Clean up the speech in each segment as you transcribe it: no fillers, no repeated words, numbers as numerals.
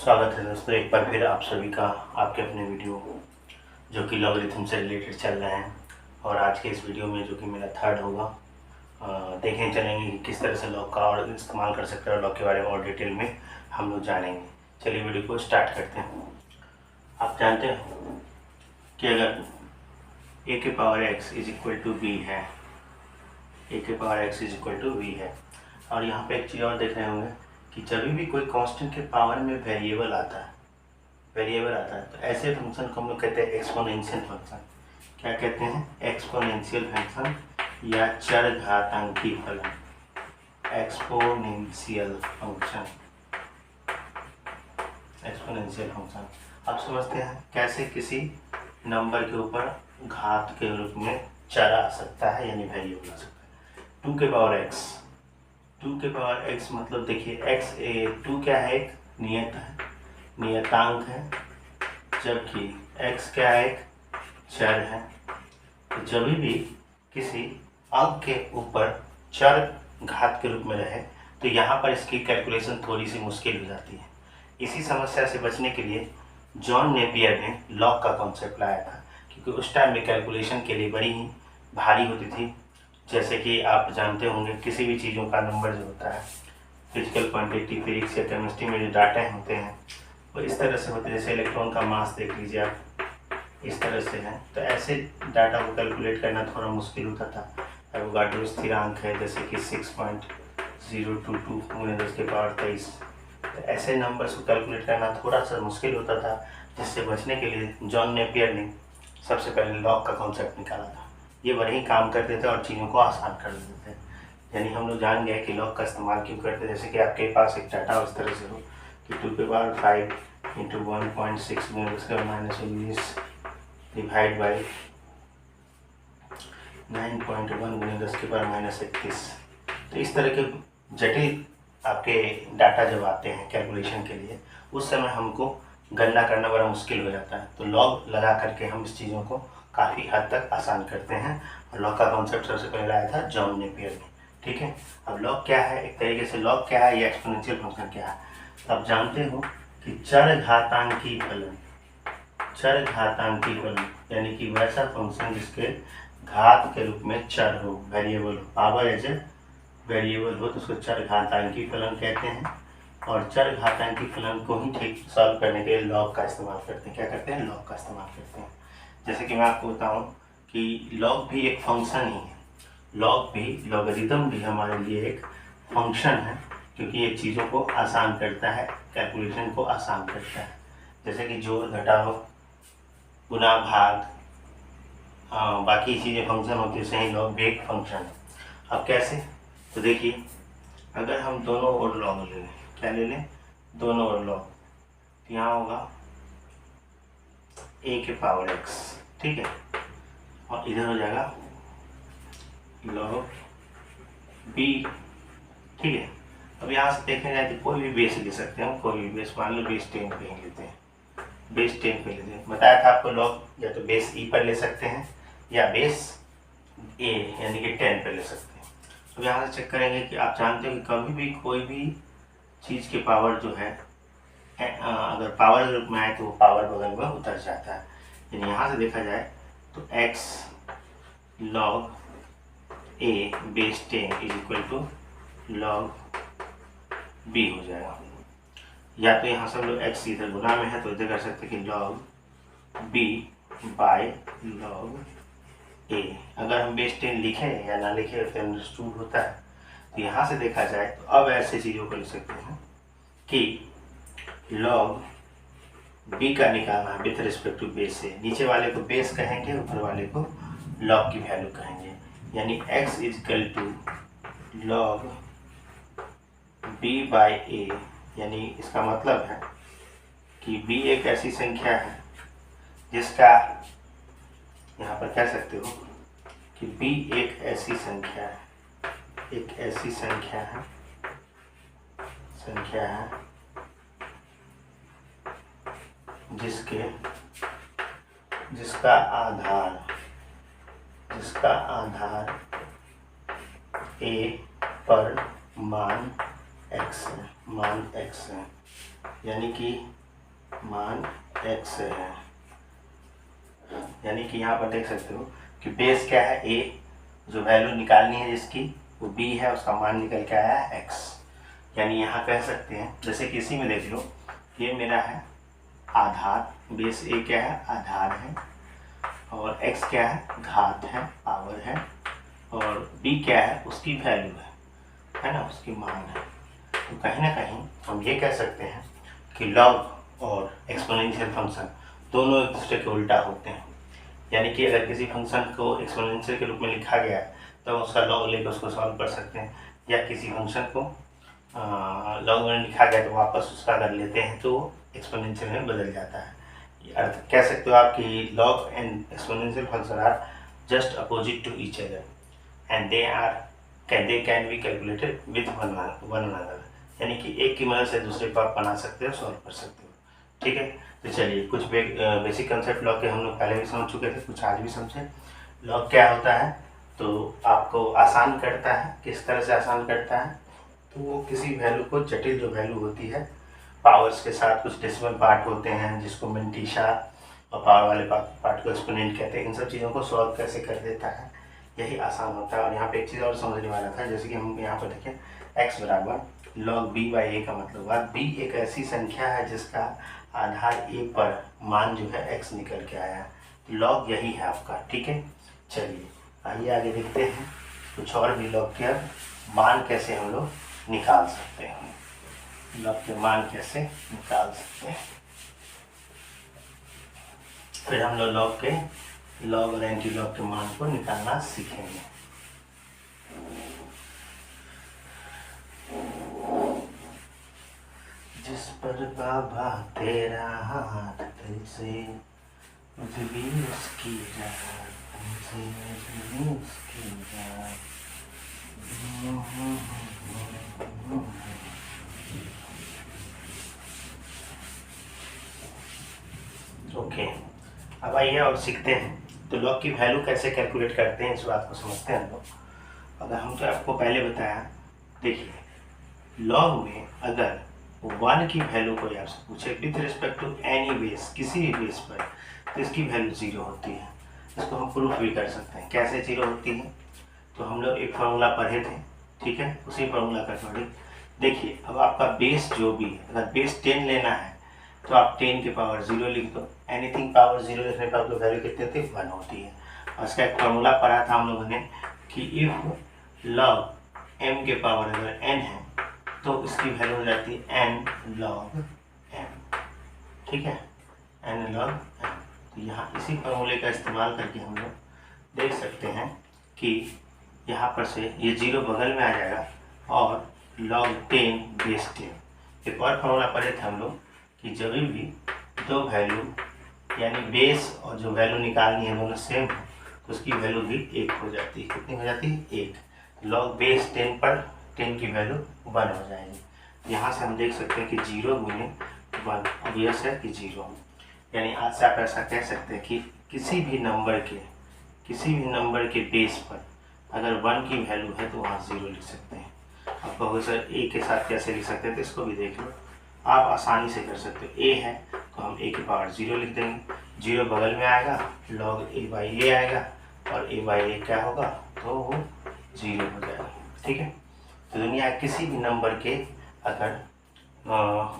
स्वागत है दोस्तों, एक बार फिर आप सभी का आपके अपने वीडियो जो कि लॉगरिथम से रिलेटेड चल रहे हैं। और आज के इस वीडियो में जो कि मेरा थर्ड होगा, देखने चलेंगे कि किस तरह से लॉग का और इस्तेमाल कर सकते हैं। लॉग के बारे में और डिटेल में हम लोग जानेंगे। चलिए वीडियो को स्टार्ट करते हैं। आप जानते हो कि अगर a के power x is equal to b है, a के power x is equal to b है, और यहाँ पे एक चीज़ और देख रहे होंगे कि जब भी कोई कांस्टेंट के पावर में वेरिएबल आता है तो ऐसे फंक्शन को हम लोग कहते हैं एक्सपोनेंशियल फंक्शन। क्या कहते हैं? एक्सपोनेंशियल फंक्शन या चरघातांकी फलन। एक्सपोनेंशियल फंक्शन अब समझते हैं कैसे किसी नंबर के ऊपर घात के रूप में चर आ सकता है, यानी वेरिएबल आ सकता है। 2 के पावर x मतलब देखिए x 2 क्या है? एक नियतांक है, जबकि x क्या है? एक चर है। तो जब भी किसी अंक के ऊपर चर घात के रूप में रहे तो यहाँ पर इसकी कैलकुलेशन थोड़ी सी मुश्किल हो जाती है। इसी समस्या से बचने के लिए जॉन नेपियर ने लॉग का कॉन्सेप्ट लाया था, क्योंकि उस टाइम में कैलकुलेशन के लिए बड़ी ही भारी होती थी। जैसे कि आप जानते होंगे किसी भी चीज़ों का नंबर जो होता है, फिजिकल क्वांटिटी, फिजिक्स या केमिस्ट्री में जो डाटा होते हैं वो इस तरह से होते हैं। जैसे इलेक्ट्रॉन का मास देख लीजिए आप, इस तरह से है। तो ऐसे डाटा को कैलकुलेट करना थोड़ा मुश्किल होता था। एवोगाड्रो स्थिरांक है जैसे कि 6.022 × 10⁻23। तो ऐसे नंबर्स को कैलकुलेट करना थोड़ा सा मुश्किल होता था, जिससे बचने के लिए जॉन नेपियर ने सबसे पहले लॉग का कॉन्सेप्ट निकाला था। ये बड़े ही काम करते थे और चीज़ों को आसान कर देते थे। यानी हम लोग जान गए कि लॉग का इस्तेमाल क्यों करते हैं। जैसे कि आपके पास एक डाटा उस तरह से हो कि 2 के पावर 5 × 1.6 × 19 डिवाइड बाई 9.1 × 10⁻31। तो इस तरह के जटिल आपके डाटा जब आते हैं कैलकुलेशन के लिए, उस समय हमको गणना करना बड़ा मुश्किल हो जाता है। तो लॉग लगा करके हम इस चीज़ों को काफ़ी हद तक आसान करते हैं। और लॉग का कॉन्सेप्ट सबसे पहले आया था जॉन नेपियर ने। ठीक है, अब लॉग क्या है? एक तरीके से लॉग क्या है या एक्सपोनेंशियल फंक्शन क्या है? तो आप जानते हो कि चरघातांकी फलन यानी कि वैसा फंक्शन जिसके घात के रूप में चर हो, वेरिएबल हो, पावर एज ए वेरिएबल हो, तो उसको चरघातांकी फलन कहते हैं। और चरघातांकी फलन को ही ठीक सॉल्व करने के लिए लॉग का इस्तेमाल करते हैं। क्या करते हैं? लॉग का इस्तेमाल करते हैं। जैसे कि मैं आपको बताऊं कि लॉग भी एक फंक्शन ही है। लॉगरिथम भी हमारे लिए एक फंक्शन है, क्योंकि ये चीज़ों को आसान करता है, कैलकुलेशन को आसान करता है। जैसे कि जोड़, घटाव, गुणा, भाग, बाकी चीज़ें फंक्शन होती है, सही लॉग भी एक फंक्शन है। अब कैसे? तो देखिए, अगर हम दोनों ओर लॉग ले लें, क्या ले लें? दोनों ओर लॉग, तो यहाँ होगा a के पावर x, ठीक है, और इधर हो जाएगा लॉग b, ठीक है। अब यहाँ से देखने जाए तो कोई भी बेस ले सकते हैं, कोई भी बेस, मान लो बेस 10 पे ही लेते हैं, बेस 10 पे लेते हैं। बताया था आपको लॉग या तो बेस e पर ले सकते हैं या बेस a यानी कि 10 पे ले सकते हैं। तो यहाँ से चेक करेंगे कि आप जानते हो कि कभी भी कोई भी चीज़ के पावर जो है, अगर पावर रूप में आए तो वो पावर बगल में उतर जाता है। यानी यहाँ से देखा जाए तो x log a base 10 is equal to log b हो जाएगा। या तो यहाँ सब लोग x इधर गुना में है तो इधर कर सकते हैं कि log b by log a। अगर हम बेस 10 लिखें या ना लिखें तो अंडरस्टूड होता है। तो यहाँ से देखा जाए तो अब ऐसे चीज़ों को लिख सकते हैं कि log b का निकालना है विथ रिस्पेक्ट टू बेस से। नीचे वाले को बेस कहेंगे, ऊपर वाले को log की वैल्यू कहेंगे। यानी x is equal to log b by a। यानी इसका मतलब है कि b एक ऐसी संख्या है जिसका, यहाँ पर कह सकते हो कि b एक ऐसी संख्या है जिसका आधार a पर मान x है। यानी कि मान x है, यानी कि यहाँ पर देख सकते हो कि बेस क्या है a, जो वैल्यू निकालनी है जिसकी वो b है, उसका मान निकल के आया है x। यानी यहाँ कह सकते हैं जैसे कि इसी में देख लो, ये मेरा है आधार, बेस a क्या है आधार है, और x क्या है घात है पावर है, और b क्या है उसकी वैल्यू है ना, उसकी मान है। तो कहीं ना कहीं हम ये कह सकते हैं कि लॉग और एक्सपोनेंशियल फंक्शन दोनों एक दूसरे के उल्टा होते हैं। यानी कि अगर किसी फंक्शन को एक्सपोनेंशियल के रूप में लिखा गया है तो उसका लॉग लेकर उसको सॉल्व कर सकते हैं, या किसी फंक्शन को लॉग में लिखा गया तो वापस उसका अगर लेते हैं तो एक्सपोनेंशियल में बदल जाता है। अर्थ कह सकते हो आप कि log and exponential function are just opposite to each other and they can be calculated with one another. यानी कि एक की मदद से दूसरे को आप बना सकते हो, सॉल्व कर सकते हो। ठीक है, तो चलिए कुछ बेसिक कंसेप्ट लॉग के हम लोग पहले भी समझ चुके थे, कुछ आज भी समझे। लॉग क्या होता है, तो आपको आसान करता है। किस तरह से आसान करता है, तो वो किसी वैल्यू को, जटिल जो वैल्यू होती है पावर्स के साथ, कुछ डेसिमल पार्ट होते हैं जिसको मिंटीशा और पावर वाले पार्ट को एक्सपोनेंट कहते हैं, इन सब चीज़ों को सॉल्व कैसे कर देता है, यही आसान होता है। और यहाँ पे एक चीज़ और समझने वाला था, जैसे कि हम यहाँ पर देखें x बराबर log b बाई a का मतलब हुआ b एक ऐसी संख्या है जिसका आधार a पर मान जो है x निकल के आया है, log यही है आपका। ठीक है, चलिए आइए आगे देखते हैं कुछ और भी लॉग के मान कैसे हम लोग निकाल सकते हैं, लॉग के मान कैसे निकाल सकते हैं। फिर हम लोग लॉग और एंटी लॉग के मान को निकालना सीखेंगे। जिस पर बाबा तेरा हाथ कैसे मुझे भी उसकी ओके, अब आइए और सीखते हैं तो लॉग की वैल्यू कैसे कैलकुलेट करते हैं, इस बात को समझते हैं हम लोग। अगर हम तो आपको पहले बताया, देखिए लॉग में अगर 1 की वैल्यू कोई आपसे पूछे with respect to any base, किसी भी बेस पर, तो इसकी वैल्यू 0 होती है। इसको हम प्रूफ भी कर सकते हैं कैसे 0 होती है। तो हम लोग एक फार्मूला पढ़े थे, ठीक है, उसी फार्मूला का अकॉर्डिंग देखिए, अब आपका बेस जो भी है, अगर बेस 10 लेना है तो आप 10 के पावर 0 लिख दो। एनीथिंग पावर 0 लिखने पर आपको वैल्यू कितनी होती है, 1 होती है। और इसका एक फार्मूला पढ़ा था हम लोगों ने कि इफ लॉग m के पावर अगर n है तो इसकी वैल्यू हो जाती है n log m। ठीक है, n log m। तो यहाँ इसी फार्मूले का इस्तेमाल करके हम लोग देख सकते हैं कि यहाँ पर से ये 0 बगल में आ जाएगा और log 10 बेस 10। एक और फार्मूला पढ़े थे हम लोग कि जब भी दो वैल्यू यानी बेस और जो वैल्यू निकालनी है दोनों सेम हो तो उसकी वैल्यू भी 1 हो जाती है। कितनी हो जाती है, 1। लॉग बेस 10 पर 10 की वैल्यू 1 हो जाएगी। यहाँ से हम देख सकते हैं कि 0 गुने 1 ऑब्वियस है कि 0। यानी आज से आप ऐसा कह सकते हैं कि किसी भी नंबर के बेस पर अगर 1 की वैल्यू है तो वहाँ 0 लिख सकते हैं। आप कहोगे सर ए के साथ कैसे लिख सकते हैं, तो इसको भी देख लो, आप आसानी से कर सकते हो। ए है तो हम ए के पावर 0 लिख देंगे, 0 बगल में आएगा, log a बाई ए आएगा और a बाई ए क्या होगा, तो वो 0 हो जाएगा। ठीक है, तो दुनिया किसी भी नंबर के अगर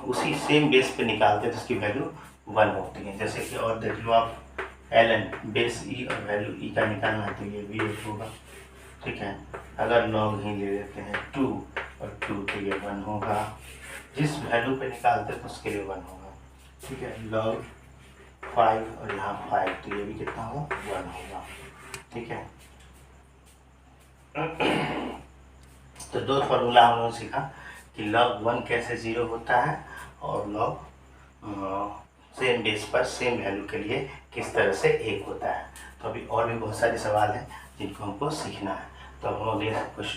उसी सेम बेस पे निकालते हैं तो उसकी वैल्यू 1 होती है। जैसे कि और देख लो आप, ln बेस e और वैल्यू e का निकालना है तो ये भी 1 होगा। ठीक है, अगर log ही ले लेते हैं 2 और 2 तो ये 1 होगा। जिस वैल्यू पे निकालते हैं तो उसके लिए 1 होगा। ठीक है, log 5 और यहाँ 5 तो ये भी कितना होगा, 1 होगा। ठीक है, तो 2 फार्मूला हम लोगों ने सीखा कि log 1 कैसे 0 होता है और log सेम बेस पर सेम वैल्यू के लिए किस तरह से 1 होता है। तो अभी और भी बहुत सारे सवाल हैं जिनको हमको सीखना है। तो हम अगले कुछ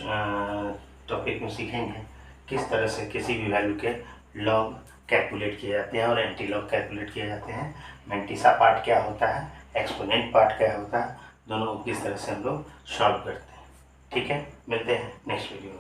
टॉपिक में सीखेंगे किस तरह से किसी भी वैल्यू के लॉग कैलकुलेट किए जाते हैं और एंटी लॉग कैलकुलेट किए जाते हैं। मेंटिसा पार्ट क्या होता है, एक्सपोनेंट पार्ट क्या होता है, दोनों को किस तरह से हम लोग सॉल्व करते हैं। ठीक है, मिलते हैं नेक्स्ट वीडियो में।